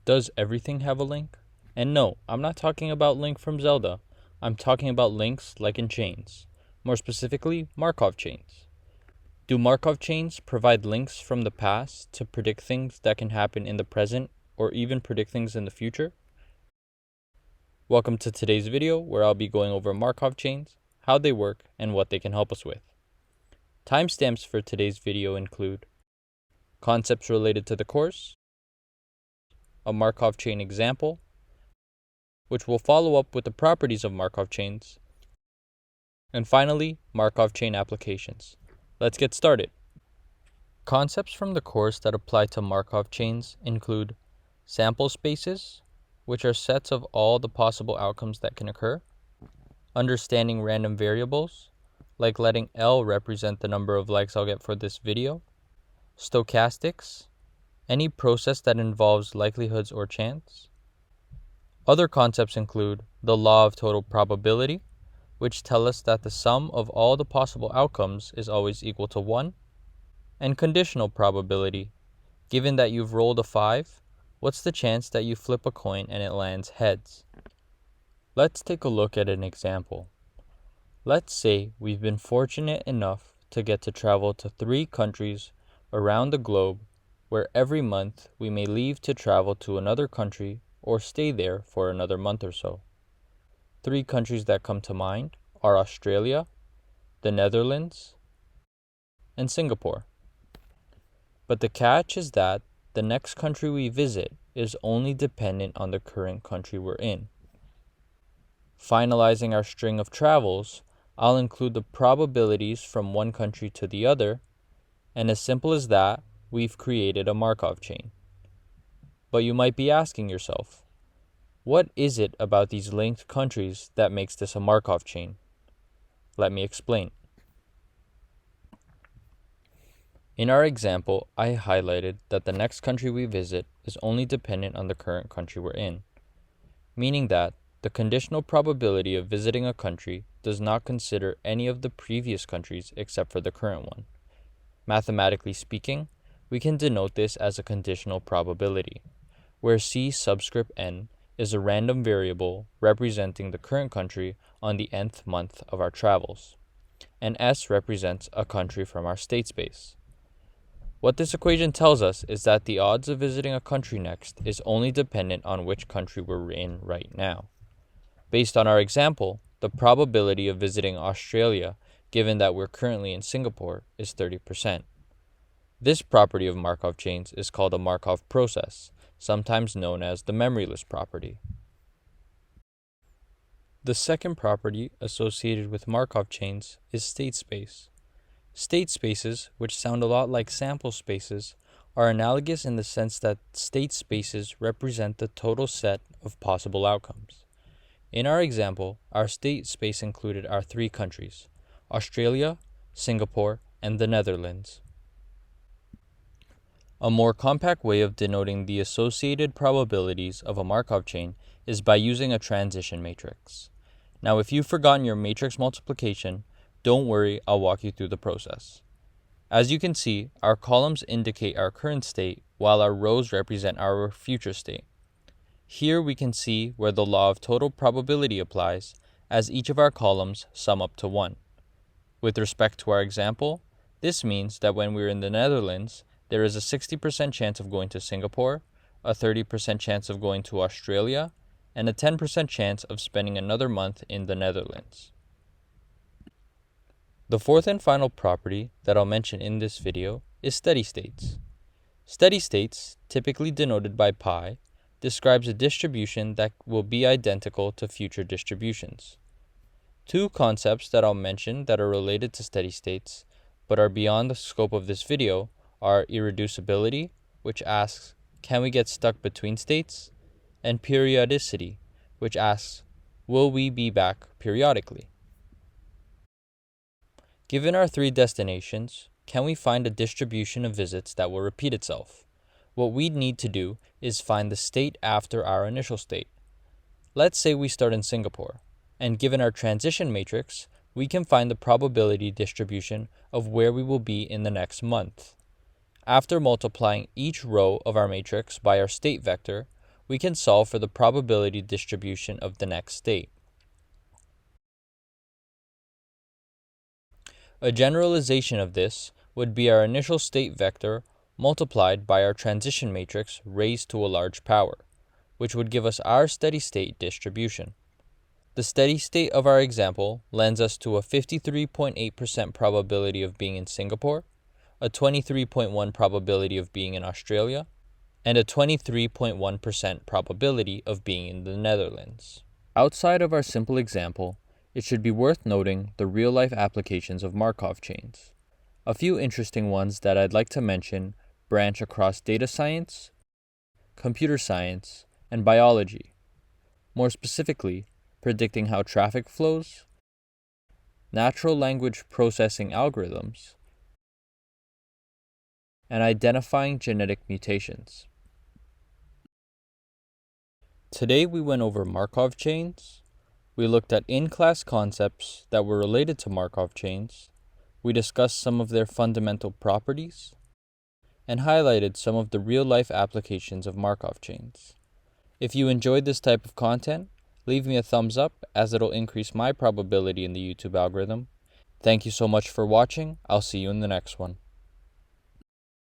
Does everything have a link? And no, I'm not talking about Link from Zelda. I'm talking about links like in chains. More specifically, Markov chains. Do Markov chains provide links from the past to predict things that can happen in the present or even predict things in the future? Welcome to today's video where I'll be going over Markov chains, how they work, and what they can help us with. Timestamps for today's video include concepts related to the course, a Markov chain example, which will follow up with the properties of Markov chains, and finally, Markov chain applications. Let's get started. Concepts from the course that apply to Markov chains include sample spaces, which are sets of all the possible outcomes that can occur, understanding random variables, like letting L represent the number of likes I'll get for this video, stochastics, any process that involves likelihoods or chance. Other concepts include the law of total probability, which tell us that the sum of all the possible outcomes is always equal to 1, and conditional probability. Given that you've rolled a 5, what's the chance that you flip a coin and it lands heads? Let's take a look at an example. Let's say we've been fortunate enough to get to travel to 3 countries around the globe, where every month we may leave to travel to another country or stay there for another month or so. 3 countries that come to mind are Australia, the Netherlands, and Singapore. But the catch is that the next country we visit is only dependent on the current country we're in. Finalizing our string of travels, I'll include the probabilities from one country to the other, and as simple as that, we've created a Markov chain. But you might be asking yourself, what is it about these linked countries that makes this a Markov chain? Let me explain. In our example, I highlighted that the next country we visit is only dependent on the current country we're in, meaning that the conditional probability of visiting a country does not consider any of the previous countries except for the current one. Mathematically speaking, we can denote this as a conditional probability, where C subscript n is a random variable representing the current country on the nth month of our travels, and S represents a country from our state space. What this equation tells us is that the odds of visiting a country next is only dependent on which country we're in right now. Based on our example, the probability of visiting Australia, given that we're currently in Singapore, is 30%. This property of Markov chains is called a Markov process, sometimes known as the memoryless property. The second property associated with Markov chains is state space. State spaces, which sound a lot like sample spaces, are analogous in the sense that state spaces represent the total set of possible outcomes. In our example, our state space included our 3 countries, Australia, Singapore, and the Netherlands. A more compact way of denoting the associated probabilities of a Markov chain is by using a transition matrix. Now, if you've forgotten your matrix multiplication, don't worry, I'll walk you through the process. As you can see, our columns indicate our current state, while our rows represent our future state. Here we can see where the law of total probability applies, as each of our columns sum up to 1. With respect to our example, this means that when we're in the Netherlands, there is a 60% chance of going to Singapore, a 30% chance of going to Australia, and a 10% chance of spending another month in the Netherlands. The fourth and final property that I'll mention in this video is steady states. Steady states, typically denoted by pi, describes a distribution that will be identical to future distributions. 2 concepts that I'll mention that are related to steady states, but are beyond the scope of this video, are irreducibility, which asks, can we get stuck between states? And periodicity, which asks, will we be back periodically? Given our 3 destinations, can we find a distribution of visits that will repeat itself? What we'd need to do is find the state after our initial state. Let's say we start in Singapore, and given our transition matrix, we can find the probability distribution of where we will be in the next month. After multiplying each row of our matrix by our state vector, we can solve for the probability distribution of the next state. A generalization of this would be our initial state vector multiplied by our transition matrix raised to a large power, which would give us our steady state distribution. The steady state of our example lends us to a 53.8% probability of being in Singapore, a 23.1% probability of being in Australia, and a 23.1% probability of being in the Netherlands. Outside of our simple example, it should be worth noting the real-life applications of Markov chains. A few interesting ones that I'd like to mention branch across data science, computer science, and biology. More specifically, predicting how traffic flows, natural language processing algorithms, and identifying genetic mutations. Today we went over Markov chains, we looked at in-class concepts that were related to Markov chains, we discussed some of their fundamental properties, and highlighted some of the real-life applications of Markov chains. If you enjoyed this type of content, leave me a thumbs up as it'll increase my probability in the YouTube algorithm. Thank you so much for watching. I'll see you in the next one.